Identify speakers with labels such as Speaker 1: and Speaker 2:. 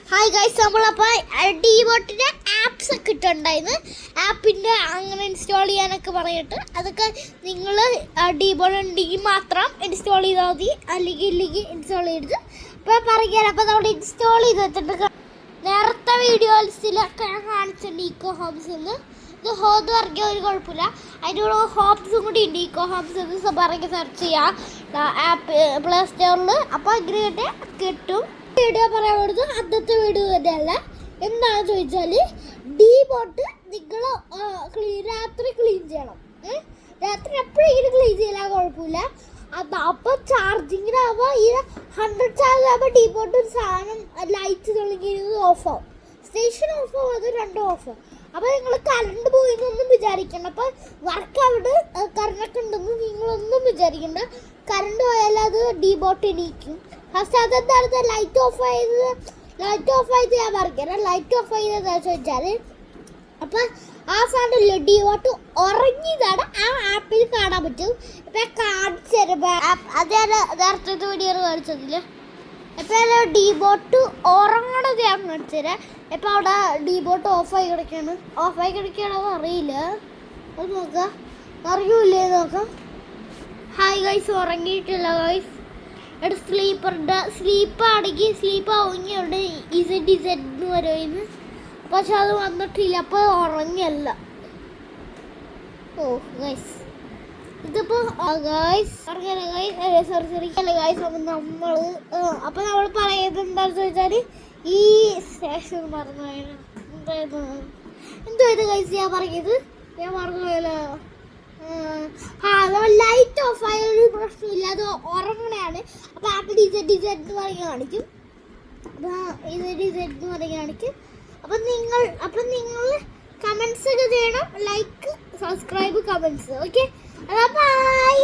Speaker 1: Hi guys, നമ്മളപ്പോൾ ഡിബോട്ടിൻ്റെ apps ഒക്കെ ഇട്ടുണ്ടായിരുന്നു. ആപ്പിൻ്റെ അങ്ങനെ ഇൻസ്റ്റാൾ ചെയ്യാനൊക്കെ പറഞ്ഞിട്ട് അതൊക്കെ നിങ്ങൾ ഡിബോട്ട് ഉണ്ടെങ്കിൽ മാത്രം ഇൻസ്റ്റാൾ ചെയ്താൽ മതി, അല്ലെങ്കിൽ ഇൻസ്റ്റാൾ ചെയ്ത് ഇപ്പോൾ പറയാൻ. അപ്പോൾ നമ്മൾ ഇൻസ്റ്റാൾ ചെയ്ത് വെച്ചിട്ടുണ്ട്. നേരത്തെ വീഡിയോസിലൊക്കെ ഞാൻ കാണിച്ചിട്ടുണ്ട് ഈക്കോ ഹോംസ് എന്ന്. ഇത് ഹോന്ന് പറഞ്ഞാൽ ഒരു കുഴപ്പമില്ല, അതിൻ്റെ കൂടെ ഹോംസും കൂടി ഉണ്ട്. ഈക്കോ ഹോംസ് എന്ന് പറഞ്ഞ് സെർച്ച് ചെയ്യാം ആപ്പ് പ്ലേ സ്റ്റോറിൽ. അപ്പോൾ അങ്ങനെ കിട്ടും. വീഡിയോ പറയാൻ കൊടുത്തു അന്നത്തെ വീഡിയോ തന്നെയല്ല. എന്താണെന്ന് ചോദിച്ചാൽ ഡിബോട്ട് നിങ്ങൾ രാത്രി ക്ലീൻ ചെയ്യണം. രാത്രി എപ്പോഴെങ്കിലും ക്ലീൻ ചെയ്യാൻ കുഴപ്പമില്ല. അപ്പോൾ ചാർജിങ്ങിനാകുമ്പോൾ ഈ 100 ചാർജ് ആകുമ്പോൾ ഡിബോട്ട് ഒരു സാധനം ലൈറ്റ് തെളിഞ്ഞ് ഓഫാവും. സ്റ്റേഷൻ ഓഫാവും, അത് രണ്ടും ഓഫാവും. അപ്പോൾ നിങ്ങൾ കറണ്ട് പോയി എന്നൊന്നും വിചാരിക്കണ്ട. അപ്പോൾ വർക്ക് അവിടെ കറണ്ടൊക്കെ ഉണ്ടെന്ന് നിങ്ങളൊന്നും വിചാരിക്കണ്ട. കറണ്ട് പോയാൽ അത് ഡിബോട്ട് എണീക്കും. ഫസ്റ്റ് അതെന്താണ് ലൈറ്റ് ഓഫ് ആയത് ഞാൻ പറഞ്ഞുതരാം. ലൈറ്റ് ഓഫ് ചെയ്തതാ ചോദിച്ചാൽ, അപ്പം ആ സാധനമല്ലോ ഡിബോട്ട് ഉറങ്ങിയതാണ് ആ ആപ്പിൽ കാണാൻ പറ്റും. ഇപ്പം ഞാൻ കാണിച്ചു തരുമ്പോൾ അത് ഞാൻ നേരത്തെ വീഡിയോ കാണിച്ചതില്ല. ഇപ്പം ഡിബോട്ട് ഉറങ്ങണത് ഞാൻ കാണിച്ചു തരാം. ഇപ്പം അവിടെ ഡിബോട്ട് ഓഫായി കിടക്കുകയാണെന്ന് അറിയില്ല. അത് നോക്കാം, അറിയൂലേ നോക്കാം. ഹായ് ഗൈസ്, ഉറങ്ങിയിട്ടില്ല ഗൈസ്. ഇവിടെ സ്ലീപ്പാണെങ്കിൽ സ്ലീപ്പ് ആവുന്നുണ്ട്. ഇസഡ് എന്ന് പറയുന്നു. പക്ഷെ അത് വന്നിട്ടില്ല, അപ്പോൾ ഉറങ്ങിയല്ല. ഓ ഗൈസ്, ഇതിപ്പോൾ അപ്പോൾ നമ്മൾ പറയുന്നത് എന്താണെന്ന് ചോദിച്ചാൽ ഈ സ്റ്റേഷൻ പറഞ്ഞു എന്തോ ഇത് ഗൈസ് ഞാൻ പറഞ്ഞു പോയല്ലോ. ലൈറ്റ് ഓഫ് ആയ ഒരു പ്രശ്നമില്ല, അത് ഉറങ്ങണയാണ്. അപ്പോൾ ആപ്പ് ഡിസൈഡ് എന്ന് പറഞ്ഞ് കാണിക്കും. അപ്പം നിങ്ങൾ കമൻസ് ഒക്കെ ചെയ്യണം. Like, subscribe, comments. Okay, by.